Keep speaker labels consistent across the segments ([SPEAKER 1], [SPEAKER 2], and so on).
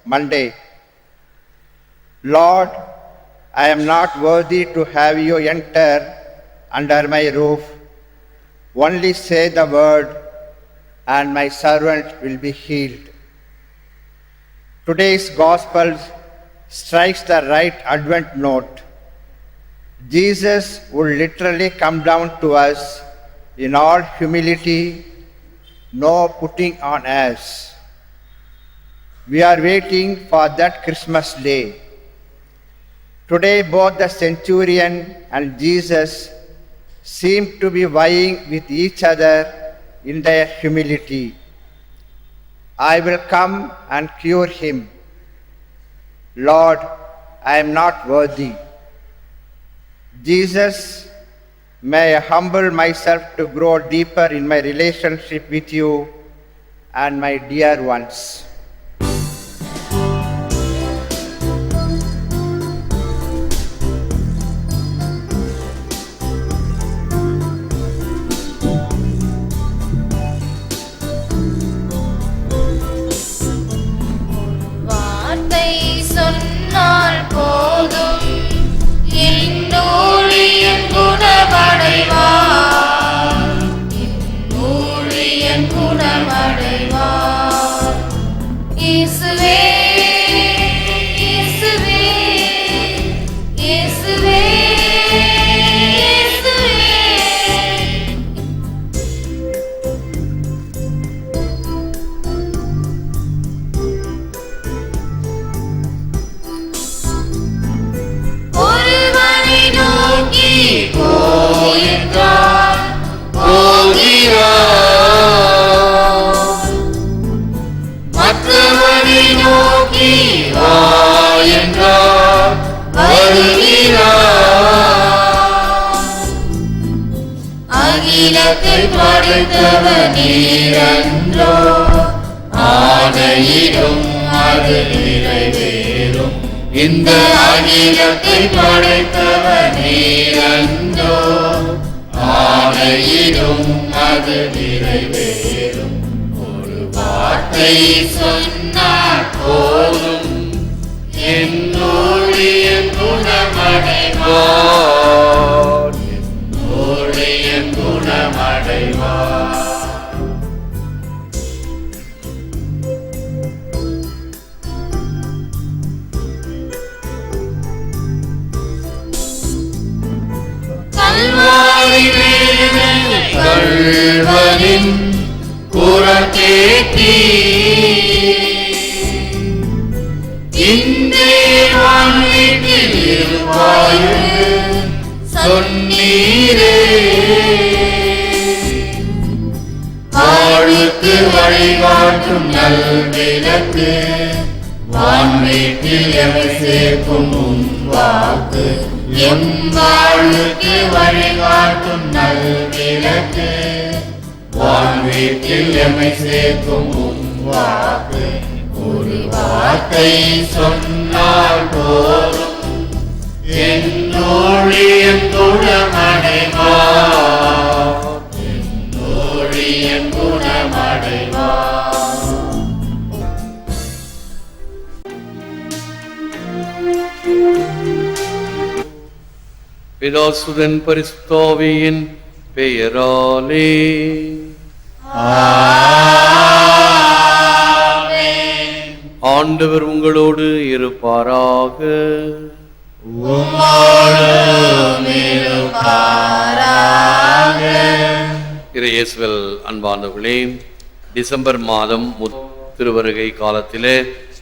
[SPEAKER 1] Monday. Lord, I am not worthy to have you enter under my roof. Only say the word, and my servant will be healed. Today's gospel strikes the right Advent note. Jesus would literally come down to us in all humility, no putting on airs. We are waiting for that Christmas day. Today, both the centurion and Jesus seem to be vying with each other in their humility. I will come and cure him. Lord, I am not worthy. Jesus, may I humble myself to grow deeper in my relationship with you and my dear ones.
[SPEAKER 2] அகிலத்தை படைத்தவர் நீரன்றோ, ஆணையிடும் அது நிறைவேறும். இந்த அகிலத்தை படைத்தவர் நீரன்றோ, ஆணையிடும் அது நிறைவேறும். ஒரு வார்த்தை சொன்னால் போதும், என் ஊழியன் குணமடைவான், என் ஊழியன் குணமடைவான். கல்வாரி வேதனை கள்வனின் குரல் கேட்டி, இன்றே வான்வீட்டில் இருப்பாய் சொன்னீரே. வாழ்வுக்கு வழிகாட்டும் நல்விளக்கு, வான்வீட்டில் எவை சேர்க்கும் உன் வாக்கு. எம் வாழ்வுக்கு வழிகாட்டும் நல்விளக்கு, வான்வீட்டில் எமை சேர்க்கும் உன் வாக்கு. ஒரு வார்த்தை சொன்னால் போதும், என் ஊழியன் குணமடைவான், என் ஊழியன் குணமடைவான்.
[SPEAKER 3] பிதாசுதன் பரிசுத்தாவியின் பெயராலே ஆண்டவர் உங்களோடு இருப்பாராக. இயேசுவில் அன்பானவர்களே, டிசம்பர் மாதம் திருவருகை காலத்திலே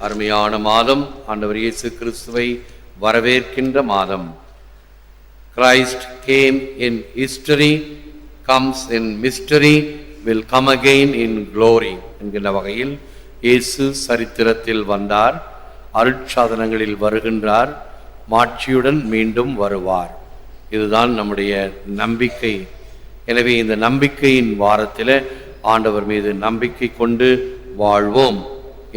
[SPEAKER 3] அருமையான மாதம், ஆண்டவர் இயேசு கிறிஸ்துவை வரவேற்கின்ற மாதம். Christ came in history, comes in mystery, will come again in glory என்கின்ற வகையில் இயேசு சரித்திரத்தில் வந்தார், அருட்சாதனங்களில் வருகின்றார், மாட்சியுடன் மீண்டும் வருவார். இதுதான் நம்முடைய நம்பிக்கை. எனவே இந்த நம்பிக்கையின் வாரத்தில் ஆண்டவர் மீது நம்பிக்கை கொண்டு வாழ்வோம்,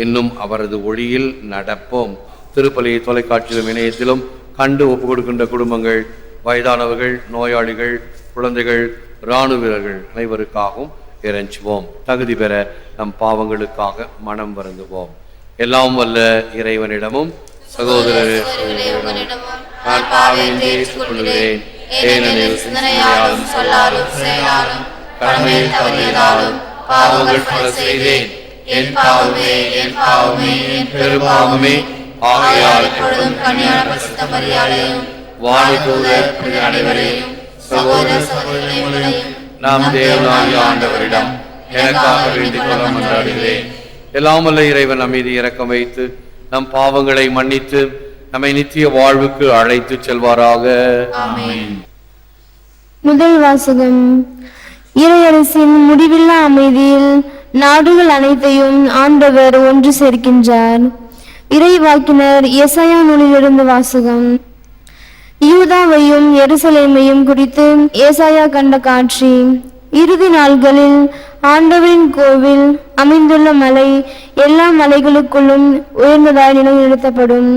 [SPEAKER 3] இன்னும் அவரது ஒளியில் நடப்போம். திருப்பலியை தொலைக்காட்சியிலும் இணையத்திலும் கண்டு ஒப்புக் கொடுக்கின்ற குடும்பங்கள், வயதானவர்கள், நோயாளிகள், குழந்தைகள், இராணுவ வீரர்கள் அனைவருக்காகவும் இறைஞ்சுவோம். தகுதி பெற நம் பாவங்களுக்காக மனம் வருந்துவோம். எல்லாம் வல்ல இறைவனிடமும் சகோதரர் நான் பாவியை ஏற்றுக்கொள்கிறேன். ஏனெனில் சிந்தனையாலும் சொல்லாலும் செயலாலும் கடமையில் தவறியதாலும் பாவங்கள் பல செய்தேன். என் பாவமே என் பாவமே என் பெரும்பாவமே. ஆகையால் எப்பொழுதும் கன்னியான பரிசுத்த மரியாதையும் வாணிதூதர் அனைவரையும் சகோதர சகோதரிகளையும் நாம் தேவனாகிய ஆண்டவரிடம் எனக்காக வேண்டிக் கொள்ள மன்றாடுகிறேன். எல்லாம் வல்ல இறைவன் நம் மீது இரக்கம் வைத்து நம் பாவங்களை மன்னித்து நம்மை நித்திய வாழ்வுக்கு அழைத்து செல்வாராக.
[SPEAKER 4] முதல் வாசகம். இறையரசின் முடிவில்லா அமைதியில் நாடுகள் அனைத்தையும் ஆண்டவர் ஒன்று சேர்க்கின்றார். இறைவாக்கினர் எசாயா நூலிலிருந்து வாசகம். யூதாவையும் எருசலேமையும் குறித்து ஏசாயா கண்ட காட்சி. இறுதி நாள்களில் ஆண்டவரின் கோவில் அமைந்துள்ள மலை எல்லா மலைகளுக்குள்ளும் உயர்ந்ததாய் நிலைநிறுத்தப்படும்.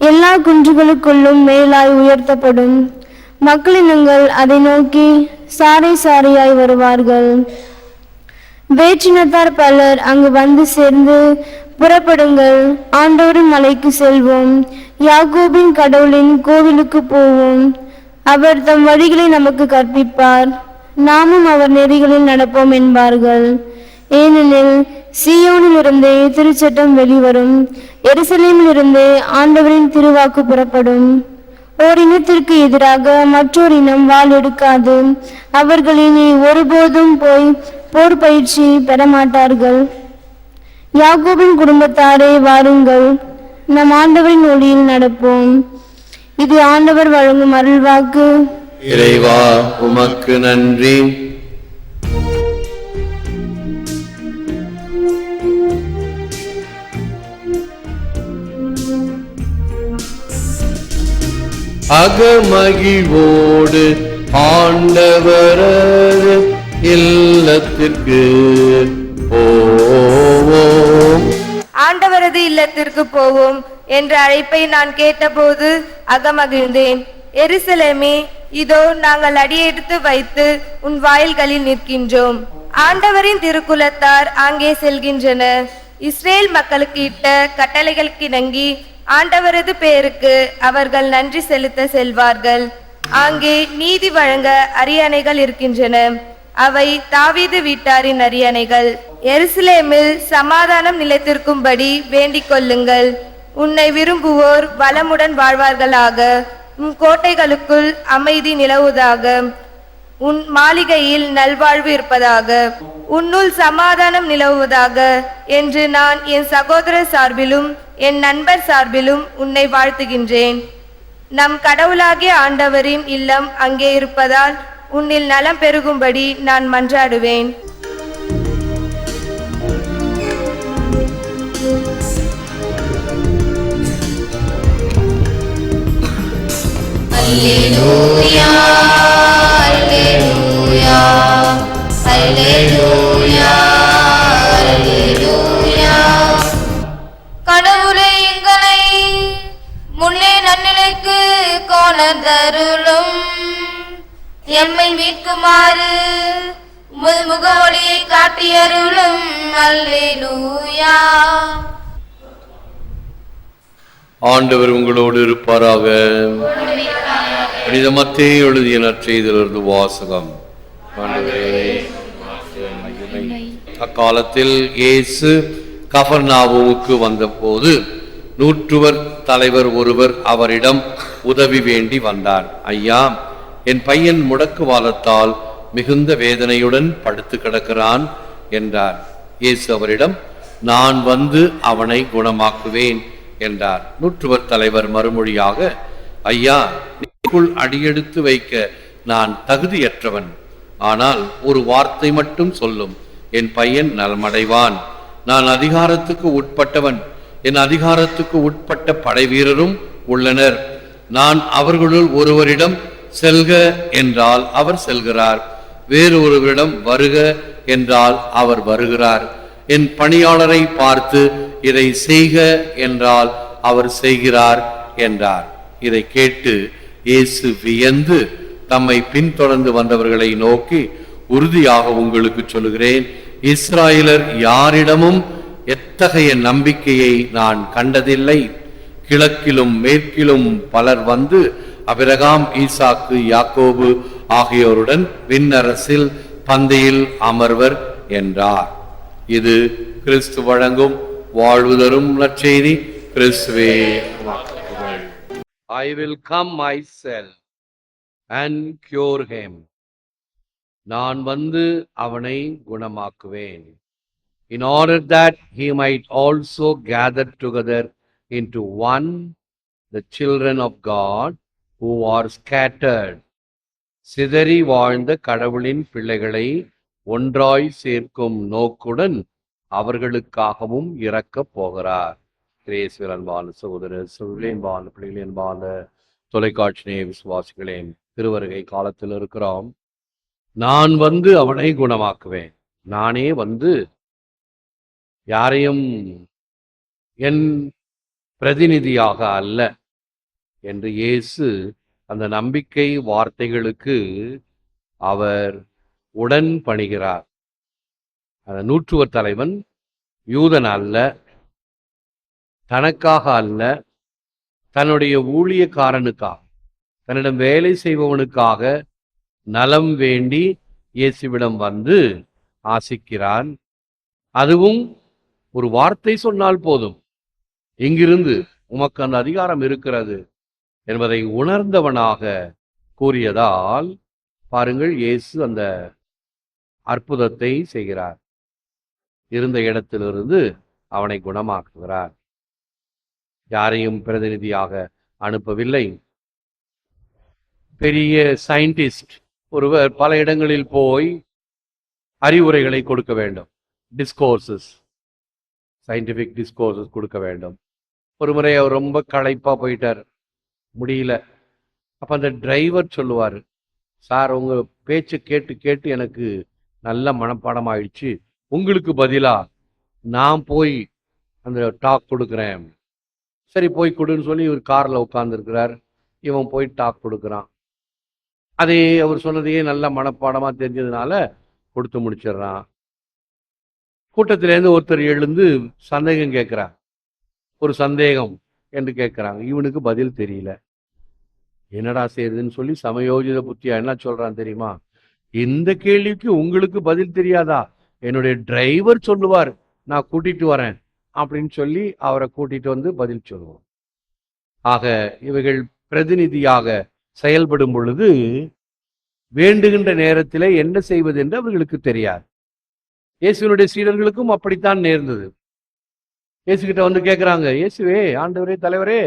[SPEAKER 4] எல்லா குன்றுகளுக்குள்ளும் மேலாய் உயர்த்தப்படும். மக்களினங்கள் அதை நோக்கி சாறை சாறையாய் வருவார்கள். வேற்றினத்தார் பலர் அங்கு வந்து சேர்ந்து, புறப்படுங்கள், ஆண்டவரின் மலைக்கு செல்வோம், யாக்கோபின் கடவுளின் கோவிலுக்கு போவோம். அவர் தம் வழிகளை நமக்கு கற்பிப்பார், நாமும் அவர் நெறிகளில் நடப்போம் என்பார்கள். ஏனெனில் சீயோனில் இருந்தே திருச்சட்டம் வெளிவரும், எருசலேமில் இருந்தே ஆண்டவரின் திருவாக்கு புறப்படும். ஓர் இனத்திற்கு எதிராக மற்றொரு இனம் வாள் எடுக்காது. அவர்கள் இனி ஒருபோதும் போய் போர் பயிற்சி பெறமாட்டார்கள். யாக்கோபின் குடும்பத்தாரே, வாருங்கள், நம் ஆண்டவரின் ஒளியில் நடப்போம். இது ஆண்டவர் வழங்கும் அருள்வாக்கு.
[SPEAKER 3] இறைவா உமக்கு நன்றி. அகமகிழ்வோடு ஆண்டவரது இல்லத்திற்கு போவோம்.
[SPEAKER 5] ஆண்டவரது இல்லத்திற்கு போவோம் என்ற அழைப்பை நான் கேட்டபோது அகமகிழ்ந்தேன். எருசலேமே, இதோ நாங்கள் அடியெடுத்து வைத்து உன் வாயில்களில் நிற்கின்றோம். ஆண்டவரின் திருக்குலத்தார் அங்கே செல்கின்றனர். இஸ்ரேல் மக்களுக்கு இட்ட கட்டளைகளுக்கு இணங்கி ஆண்டவரது பேருக்கு அவர்கள் நன்றி செலுத்த செல்வார்கள். அங்கே நீதி வழங்க அரியணைகள் இருக்கின்றன. அவை தாவீது வீட்டாரின் அரியணைகள். எருசலேமில் சமாதானம் நிலைத்திருக்கும்படி வேண்டிக் கொள்ளுங்கள். உன்னை விரும்புவோர் வளமுடன் வாழ்வார்களாக. உன் கோட்டைகளுக்குள் அமைதி நிலவுவதாக. உன் மாளிகையில் நல்வாழ்வு இருப்பதாக. உன்னுள் சமாதானம் நிலவுவதாக என்று நான் என் சகோதரர் சார்பிலும் என் நண்பர் சார்பிலும் உன்னை வாழ்த்துகின்றேன். நம் கடவுளாகிய ஆண்டவரின் இல்லம் அங்கே இருப்பதால் உன்னில் நலம் பெருகும்படி நான் மன்றாடுவேன்.
[SPEAKER 2] அல்லேலூயா அல்லேலூயா அல்லேலூயா அல்லேலூயா. கடவுளே, எங்களை முன்னே நன்னிலைக்கு கொணர்ந்தருளும். எம்மை மீட்குமாறு உமது முகவொளியை காட்டியருளும். அல்லேலூயா.
[SPEAKER 3] ஆண்டவர் உங்களோடு இருப்பாராக. புனித மத்தேயு எழுதிய நற்செய்தியிலிருந்து வாசகம். அக்காலத்தில் இயேசு கபர்நாவுமுக்கு வந்தபோது நூற்றுவர் தலைவர் ஒருவர் அவரிடம் உதவி வேண்டி வந்தார். ஐயா, என் பையன் முடக்குவாதத்தால் மிகுந்த வேதனையுடன் படுத்து கிடக்கிறான் என்றார். இயேசு அவரிடம், நான் வந்து அவனை குணமாக்குவேன் என்றார். நூற்றுவர் தலைவர் மறுமொழியாக, ஐயா, நீக்குள் அடியெடுத்து வைக்க நான் தகுதியற்றவன். ஆனால் ஒரு வார்த்தை மட்டும் சொல்லும், என் பையன் நலமடைவான். நான் அதிகாரத்துக்கு உட்பட்டவன். என் அதிகாரத்துக்கு உட்பட்ட படை வீரரும் உள்ளனர். நான் அவர்களுள் ஒருவரிடம் செல்க என்றால் அவர் செல்கிறார், வேறு ஒருவரிடம் வருக என்றால் அவர் வருகிறார். என் பணியாளரை பார்த்து இதை செய்க என்றால் அவர் செய்கிறார் என்றார். இதை கேட்டு இயேசு வியந்து தம்மை பின்தொடர்ந்து வந்தவர்களை நோக்கி, உறுதியாக உங்களுக்கு சொல்லுகிறேன், இஸ்ராயலர் யாரிடமும் எத்தகைய நம்பிக்கையை நான் கண்டதில்லை. கிழக்கிலும் மேற்கிலும் பலர் வந்து அபிரகாம், ஈசாக்கு, யாக்கோபு ஆகியோருடன் விண்ணரசில் பந்தியில் அமர்வர் என்றார். இது கிறிஸ்து வழங்கும் வாழ்வு தரும் நற்செய்தி. கிறிஸ்துவே புகழ். I will come myself and cure him. நான் வந்து அவனை குணமாக்குவேன். In order that he might also gather together into one the children of God who are scattered. சிதறி வாழ்ந்த கடவுளின் பிள்ளைகளை ஒன்றாய் சேர்க்கும் நோக்குடன் அவர்களுக்காகவும் இறக்கப் போகிறார். கிரேஸ்வர் அன்பான சகோதரர் அன்பான பிள்ளைகளே, அன்பான தொலைக்காட்சி விசுவாசிகளே, திருவருகை காலத்தில் இருக்கிறோம். நான் வந்து அவனை குணமாக்குவேன். நானே வந்து யாரையும் என் பிரதிநிதியாக அல்ல என்று இயேசு அந்த நம்பிக்கை வார்த்தைகளுக்கு அவர் உடன் பணிகிறார். அந்த நூற்றுவர் தலைவன் யூதன் அல்ல, தனக்காக அல்ல, தன்னுடைய ஊழியக்காரனுக்காக, தன்னிடம் வேலை செய்பவனுக்காக நலம் வேண்டி இயேசுவிடம் வந்து ஆசிக்கிறான். அதுவும் ஒரு வார்த்தை சொன்னால் போதும், இங்கிருந்து உமக்கு அந்த அதிகாரம் இருக்கிறது என்பதை உணர்ந்தவனாக கூறியதால் பாருங்கள், இயேசு அந்த அற்புதத்தை செய்கிறார். இருந்த இடத்திலிருந்து அவனை குணமாக்குகிறார். யாரையும் பிரதிநிதியாக அனுப்பவில்லை. பெரிய சயின்டிஸ்ட் ஒருவர் பல இடங்களில் போய் அறிவுரைகளை கொடுக்க வேண்டும். டிஸ்கோர்சஸ், சயின்டிபிக் டிஸ்கோர்சஸ் கொடுக்க வேண்டும். ஒரு முறை அவர் ரொம்ப களைப்பா போயிட்டார், முடியல. அப்ப அந்த டிரைவர் சொல்லுவார், சார் உங்க பேச்சு கேட்டு கேட்டு எனக்கு நல்ல மனப்பாடம் ஆயிடுச்சு, உங்களுக்கு பதிலா நான் போய் அந்த டாக் கொடுக்குறேன். சரி போய் கொடுன்னு சொல்லி இவர் கார்ல உட்கார்ந்துருக்கிறார். இவன் போய் டாக் கொடுக்குறான். அதே அவர் சொன்னதையே நல்ல மனப்பாடமா தெரிஞ்சதுனால கொடுத்து முடிச்சிடுறான். கூட்டத்திலேருந்து ஒருத்தர் எழுந்து சந்தேகம் கேட்கிறார். ஒரு சந்தேகம் என்று கேட்கிறாங்க. இவனுக்கு பதில் தெரியல. என்னடா செய்யுதுன்னு சொல்லி சமயோஜித புத்தியா என்ன சொல்றான் தெரியுமா? இந்த கேள்விக்கு உங்களுக்கு பதில் தெரியாதா? என்னுடைய டிரைவர் சொல்லுவார், நான் கூட்டிட்டு வரேன் அப்படின்னு சொல்லி அவரை கூட்டிட்டு வந்து பதில் சொல்லுவோம். ஆக இவைகள் பிரதிநிதியாக செயல்படும் பொழுது வேண்டுகின்ற நேரத்தில் என்ன செய்வது என்று அவர்களுக்கு தெரியாது. இயேசுவினுடைய சீடர்களுக்கும் அப்படித்தான் நேர்ந்தது. இயேசுகிட்ட வந்து கேட்குறாங்க, இயேசுவே, ஆண்டவரே, தலைவரே,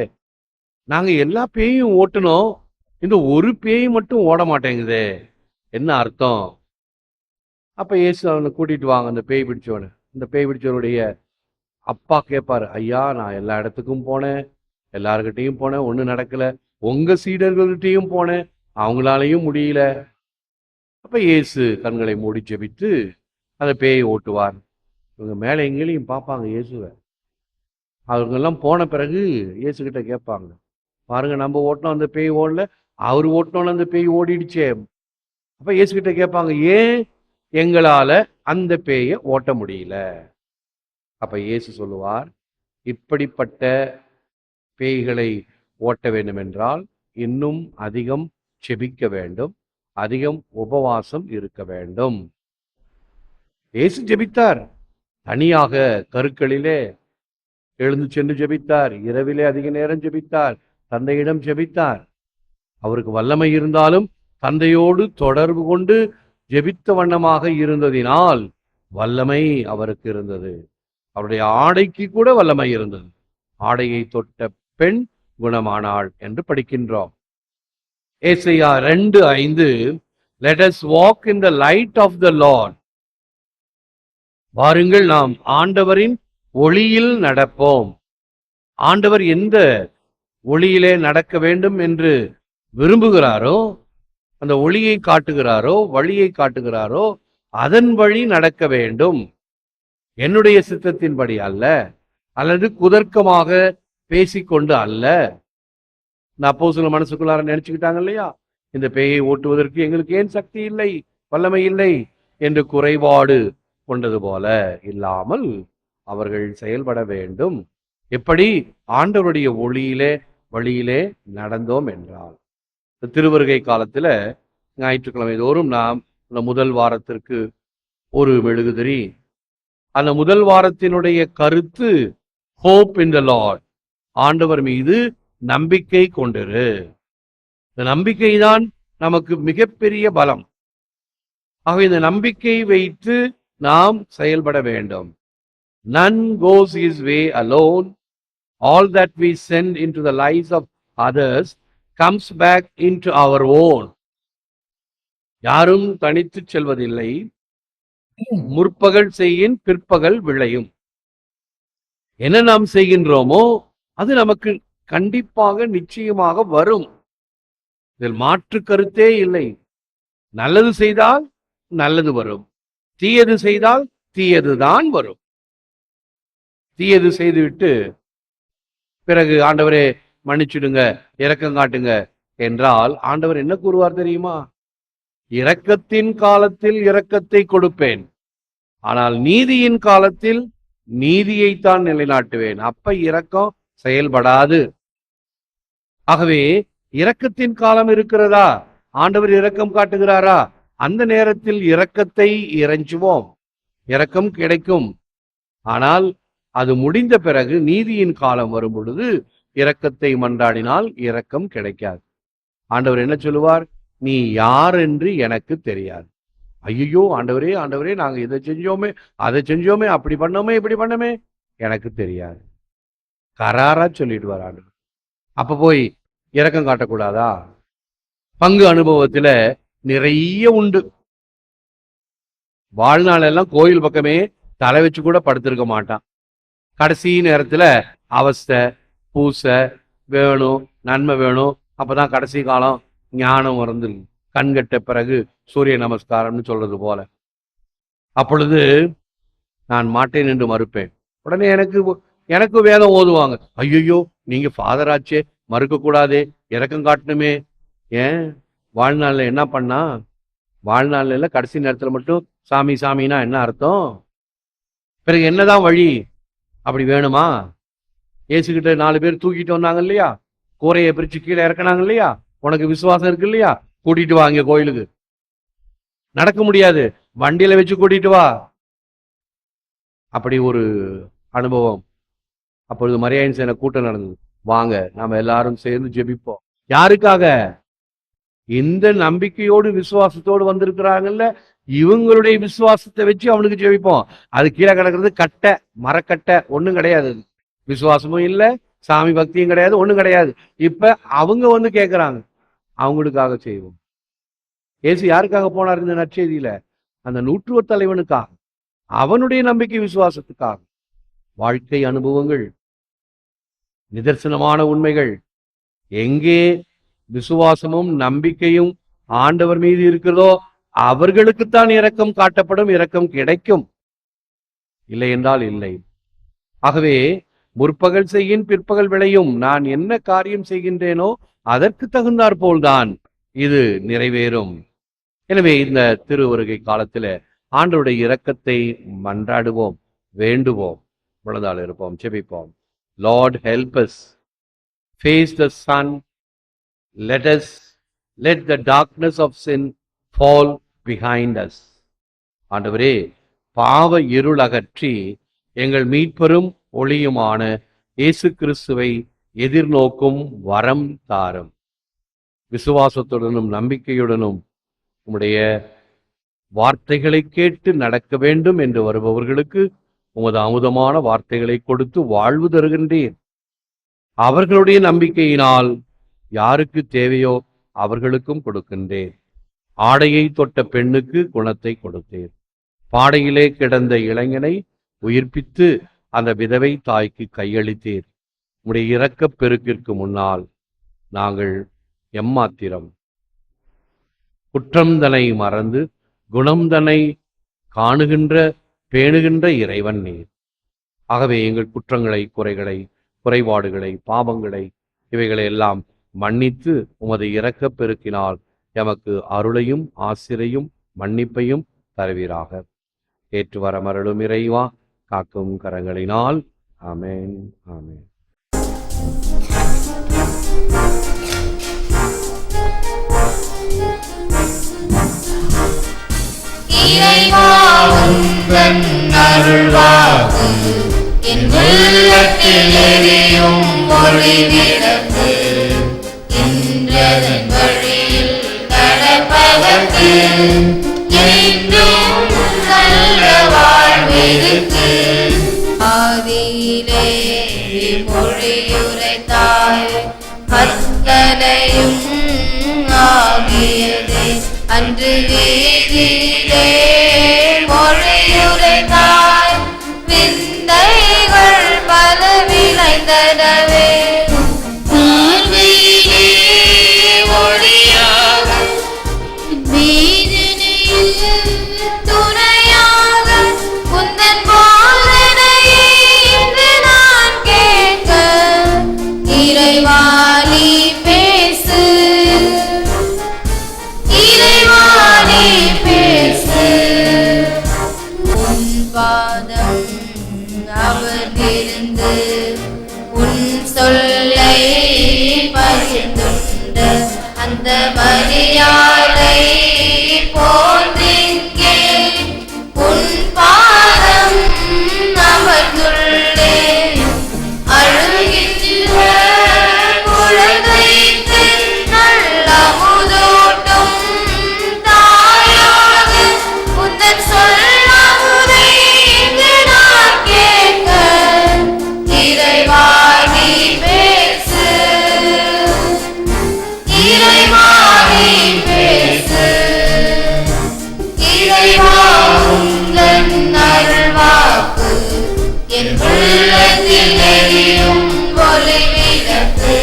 [SPEAKER 3] நாங்க எல்லா பேயும் ஓட்டணும், இந்த ஒரு பேய் மட்டும் ஓட மாட்டேங்குதே, என்ன அர்த்தம்? அப்ப இயேசு அவனை கூட்டிட்டு வாங்க, அந்த பேய் பிடிச்சவனை. இந்த பேய் பிடிச்சவனுடைய அப்பா கேட்பாரு, ஐயா, நான் எல்லா இடத்துக்கும் போனேன், எல்லார்கிட்டையும் போனேன், ஒன்றும் நடக்கல. உங்க சீடர்கள்கிட்டையும் போனேன், அவங்களாலையும் முடியல. அப்ப இயேசு கண்களை மூடி ஜெபித்து அந்த பேயை ஓட்டுவார். இவங்க மேலே எங்கேயும் பார்ப்பாங்க இயேசுவை. அவங்கெல்லாம் போன பிறகு இயேசுகிட்ட கேட்பாங்க, பாருங்க, நம்ம ஓட்டினோம் அந்த பேய் ஓடல, அவர் ஓட்டினோன்னு அந்த பேய் ஓடிடுச்சே. அப்ப இயேசுகிட்ட கேட்பாங்க, ஏன் எங்களால அந்த பேயை ஓட்ட முடியல? அப்ப இயேசு சொல்லுவார், இப்படிப்பட்ட பேய்களை ஓட்ட வேண்டும் என்றால் இன்னும் அதிகம் செபிக்க வேண்டும், அதிகம் உபவாசம் இருக்க வேண்டும். இயேசு ஜெபித்தார், தனியாக கருக்களிலே எழுந்து சென்று ஜெபித்தார், இரவிலே அதிக நேரம் ஜெபித்தார், தந்தையிடம் ஜெபித்தார். அவருக்கு வல்லமை இருந்தாலும் தந்தையோடு தொடர்பு கொண்டு ஜெபித்த வண்ணமாக இருந்ததினால் வல்லமை அவருக்கு இருந்தது. அவருடைய ஆடைக்கு கூட வல்லமை இருந்தது. ஆடையை தொட்ட பெண் குணமானாள் என்று படிக்கின்றோம். ஏசாயா 2:5, let us walk in the light of the Lord. வாருங்கள், நாம் ஆண்டவரின் ஒளியில் நடப்போம். ஆண்டவர் எந்த ஒளியிலே நடக்க வேண்டும் என்று விரும்புகிறாரோ, அந்த ஒளியை காட்டுகிறாரோ, வழியை காட்டுகிறாரோ, அதன் வழி நடக்க வேண்டும். என்னுடைய சித்தத்தின்படி அல்ல, அல்லது குதர்க்கமாக பேசிக்கொண்டு அல்ல. அப்போஸ்தலர் மனசுக்குள்ளார நினைச்சுக்கிட்டாங்க இல்லையா, இந்த பேயை ஓட்டுவதற்கு எங்களுக்கு ஏன் சக்தி இல்லை, வல்லமை இல்லை என்று குறைபாடு கொண்டது போல இல்லாமல் அவர்கள் செயல்பட வேண்டும். எப்படி? ஆண்டவருடைய வழியிலே நடந்தோம் என்றால். இந்த திருவருகை காலத்துல ஞாயிற்றுக்கிழமை தோறும் நாம் இந்த முதல் வாரத்திற்கு ஒரு மெழுகுதிரி, அந்த முதல் வாரத்தினுடைய கருத்து ஹோப் இன் த லார்ட், ஆண்டவர் மீது நம்பிக்கை கொண்டிரு. இந்த நம்பிக்கை தான் நமக்கு மிகப்பெரிய பலம். ஆகவே இந்த நம்பிக்கை வைத்து நாம் செயல்பட வேண்டும். None goes his way alone. All that we send into the lives of others comes back into our own. யாரும் தனித்து செல்வதில்லை. முற்பகல் செய்யின் பிற்பகல் விளையும். என்ன நாம் செய்கின்றோமோ அது நமக்கு கண்டிப்பாக நிச்சயமாக வரும். இதில் மாற்று கருத்தே இல்லை. நல்லது செய்தால் நல்லது வரும், தீயது செய்தால் தீயதுதான் வரும். தீயது செய்துவிட்டு பிறகு ஆண்டவரே மன்னிச்சுடுங்க, இரக்கம் காட்டுங்க என்றால் ஆண்டவர் என்ன கூறுவார் தெரியுமா? இரக்கத்தின் காலத்தில் இரக்கத்தை கொடுப்பேன், ஆனால் நீதியின் காலத்தில் நீதியைத்தான் நிலைநாட்டுவேன். அப்ப இரக்கம் செயல்படாது. ஆகவே இரக்கத்தின் காலம் இருக்கிறதா? ஆண்டவர் இரக்கம் காட்டுகிறாரா? அந்த நேரத்தில் இரக்கத்தை இறைஞ்சுவோம், இரக்கம் கிடைக்கும். ஆனால் அது முடிந்த பிறகு நீதியின் காலம் வரும் பொழுது இரக்கத்தை மன்றாடினால் இரக்கம் கிடைக்காது. ஆண்டவர் என்ன சொல்லுவார்? நீ யார் என்று எனக்கு தெரியாது. ஐயோ ஆண்டவரே ஆண்டவரே, நாங்க இதை செஞ்சோமே அதை செஞ்சோமே, அப்படி பண்ணோமே இப்படி பண்ணோமே, எனக்கு தெரியாது. கராரா சொல்லிடுவார் ஆண்டவர். அப்ப போய் இரக்கம் காட்டக்கூடாதா? பங்கு அனுபவத்துல நிறைய உண்டு. வாழ்நாள் எல்லாம் கோயில் பக்கமே தலை வச்சு கூட படுத்திருக்க மாட்டான். கடைசி நேரத்துல அவஸ்தை பூசை வேணும், நன்மை வேணும், அப்பதான் கடைசி காலம் ஞானம் வந்து கண்கட்ட பிறகு சூரிய நமஸ்காரம்னு சொல்றது போல. அப்பொழுது நான் மாட்டேன் என்று மறுப்பேன். உடனே எனக்கு வேதம் ஓதுவாங்க. ஐயோ நீங்க ஃபாதராச்சே, மறுக்க கூடாதே, இரக்கம் காட்டணுமே. ஏன் வாழ்நாள்ல என்ன பண்ணா? வாழ்நாள்ல கடைசி நேரத்துல மட்டும் சாமி சாமினா என்ன அர்த்தம்? பிறகு என்னதான் வழி? அப்படி வேணுமா? ஏசுகிட்ட 4 பேர் தூக்கிட்டு வந்தாங்க இல்லையா, கூரையை பிரிச்சு கீழே இறக்குனாங்க இல்லையா, உனக்கு விசுவாசம் இருக்கு இல்லையா, கூட்டிட்டு வா இங்க கோயிலுக்கு. நடக்க முடியாது, வண்டியில வச்சு கூட்டிட்டு வா. அப்படி ஒரு அனுபவம். அப்பொழுது மரியாயின் சேனை கூட்டம் நடந்தது. வாங்க நாம எல்லாரும் சேர்ந்து ஜெபிப்போம். யாருக்காக? இந்த நம்பிக்கையோடு விசுவாசத்தோடு வந்திருக்கிறாங்கல்ல, இவங்களுடைய விசுவாசத்தை வச்சு அவனுக்கு ஜெபிப்போம். அது கீழே கிடக்கிறது கட்டை, மரக்கட்டை, ஒண்ணும் கிடையாது. விசுவாசமும் இல்லை, சாமி பக்தியும் கிடையாது, ஒண்ணும் கிடையாது. இப்ப அவங்க வந்து கேட்கிறாங்க, அவங்களுக்காக செய்வோம். ஏசு யாருக்காக போனார் இந்த நற்செய்தியில? அந்த நூற்றுவர் தலைவனுக்காக, அவனுடைய நம்பிக்கை விசுவாசத்துக்காக. வாழ்க்கை அனுபவங்கள், நிதர்சனமான உண்மைகள். எங்கே விசுவாசமும் நம்பிக்கையும் ஆண்டவர் மீது இருக்கிறதோ அவர்களுக்குத்தான் இரக்கம் காட்டப்படும், இரக்கம் கிடைக்கும். இல்லை என்றால் இல்லை. ஆகவே முற்பகல் செய்யின் பிற்பகல் விளையும். நான் என்ன காரியம் செய்கின்றேனோ அதற்கு தகுந்தாற் போல்தான் இது நிறைவேறும். எனவே இந்த திருவருகை காலத்துல ஆண்டவருடைய இரக்கத்தை மன்றாடுவோம், வேண்டுவோம், முழந்தாள் இருப்போம், செபிப்போம். Lord help us face the sun. Let the darkness of sin fall behind us. ஆண்டவரே, பாவ இருள் அகற்றி எங்கள் மீட்பெரும் ஒளியுமான இயேசு கிறிஸ்துவை எதிர்நோக்கும் வரம் தாரும். விசுவாசத்துடனும் நம்பிக்கையுடனும் உம்முடைய வார்த்தைகளை கேட்டு நடக்க வேண்டும் என்று வருபவர்களுக்கு உமது அமுதமான வார்த்தைகளை கொடுத்து வாழ்வு தருகின்றீர். அவர்களுடைய நம்பிக்கையினால் யாருக்கு தேவையோ அவர்களுக்கும் கொடுக்கின்றேன். ஆடையை தொட்ட பெண்ணுக்கு குணத்தை கொடுத்தேன். பாடையிலே கிடந்த இளைஞனை உயிர்ப்பித்து அந்த விதவை தாய்க்கு கையளித்தீர். உம்முடைய இரக்கப் பெருக்கிற்கு முன்னால் நாங்கள் எம்மாத்திரம்? குற்றம்தனை மறந்து குணம்தனை காணுகின்ற பேணுகின்ற இறைவன் நீர். ஆகவே எங்கள் குற்றங்களை, குறைகளை, குறைபாடுகளை, பாவங்களை இவைகளை எல்லாம் மன்னித்து உமது இரக்கப் பெருக்கினால் எமக்கு அருளையும் ஆசிரையும் மன்னிப்பையும் தருவீராக. ஏற்று வரமருளும் இறைவா, காக்கும் கரங்களினால். ஆமென், ஆமென்.
[SPEAKER 2] இறைவா உந்தன் அருள்வாக்கு என் உள்ளத்தில் எரியும் ஒளி விளக்கு, இன்றதன் வழியில் நடப்பதற்கு என்றும் நல்ல வாழ்விற்கு. ஆதியிலே மொழியுரைத்தாய் அத்தனையும் ஆகியதே, அன்று வீதியிலே மொழியுரைத்தாய் விந்தைகள் பல விளைந்தனவே. பார்வையிலே ஒளியாக வீதினில் துணையாக உந்தன் போதனையை இன்று நான் கேட்க, இறைவா நீ பேசு, இறைவா நீ பேசு. உன் பாதம் அமர்ந்திருந்து உன் சொல்லை பகிர்ந்துண்ட அந்த மரியாதை போன்றிங்கே உன் பாதம் அமர்ந்துள்ளே. அழுகின்ற குழந்தைக்கு நல்ல முதூட்டும் தாயாக உந்தன் சொல்லாமுதை இங்கு நான் கேட்க, இறைவா நீ பேசு, இறைவா நீ பேசு. இறைவா உந்தன் அருள்வாக்கு என் உள்ளத்தில் எரியும் ஒளி விளக்கு,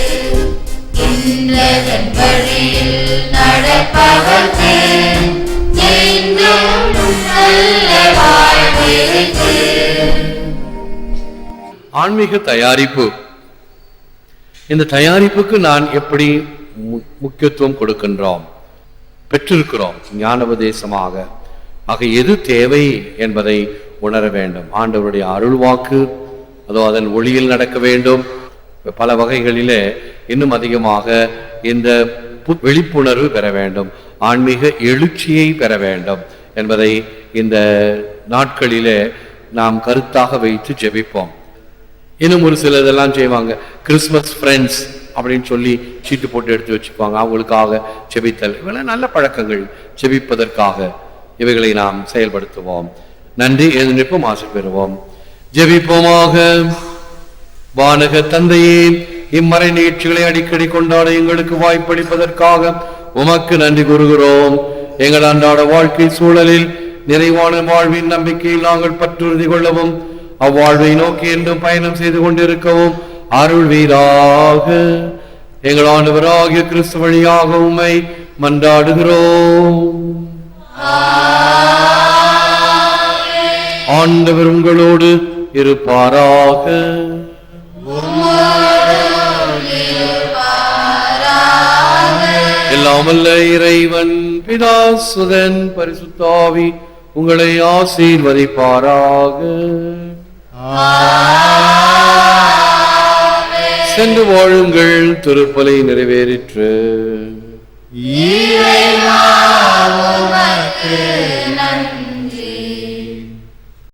[SPEAKER 2] இன்றதன் வழியில் நடப்பவர்க்கு என்றும் நல்ல வாழ்விற்கு.
[SPEAKER 3] ஆன்மீக தயாரிப்பு. இந்த தயாரிப்புக்கு நான் எப்படி முக்கியத்துவம் கொடுக்கின்றோம், பெற்றிருக்கிறோம் ஞானோபதேசமாக. ஆக எது தேவை என்பதை உணர வேண்டும். ஆண்டவருடைய அருள்வாக்கு அதோ அதன் ஒளியில் நடக்க வேண்டும். பல வகைகளிலே இன்னும் அதிகமாக இந்த விழிப்புணர்வு பெற வேண்டும், ஆன்மீக எழுச்சியை பெற வேண்டும் என்பதை இந்த நாட்களிலே நாம் கருத்தாக வைத்து ஜெபிப்போம். இன்னும் ஒரு சில இதெல்லாம் செய்வாங்க, கிறிஸ்மஸ் ஃப்ரெண்ட்ஸ் அப்படின்னு சொல்லி சீட்டு போட்டு எடுத்து வச்சுக்குவாங்க, அவங்களுக்காக ஜெபித்தல். இவெல்லாம் நல்ல பழக்கங்கள். ஜெபிப்பதற்காக இவைகளை நாம் செயல்படுத்துவோம். நன்றி எழுந்திருப்போம், ஆசை பெறுவோம். ஜெபிப்போமாக. வானக தந்தையே, இம்மறை நிகழ்ச்சிகளை அடிக்கடி கொண்டாட எங்களுக்கு வாய்ப்பளிப்பதற்காக உமக்கு நன்றி கூறுகிறோம். எங்கள் அன்றாட வாழ்க்கை சூழலில் நிறைவான வாழ்வின் நம்பிக்கையில் நாங்கள் பற்றுறுதி கொள்ளவும், அவ்வாழ்வை நோக்கி என்றும் பயணம் செய்து கொண்டிருக்கவும் அருள்வீராக. எங்கள் ஆண்டவராகிய கிறிஸ்து வழியாக உம்மை மன்றாடுகிறோம். ஆண்டவர் உங்களோடு இருப்பாராக. எல்லாம் வல்ல இறைவன் பிதா சுதன் பரிசுத்த ஆவி உங்களை ஆசீர்வதிப்பாராக. சென்று வாழுங்கள், திருப்பலி நிறைவேறிற்று.
[SPEAKER 2] இறைவா உமக்கு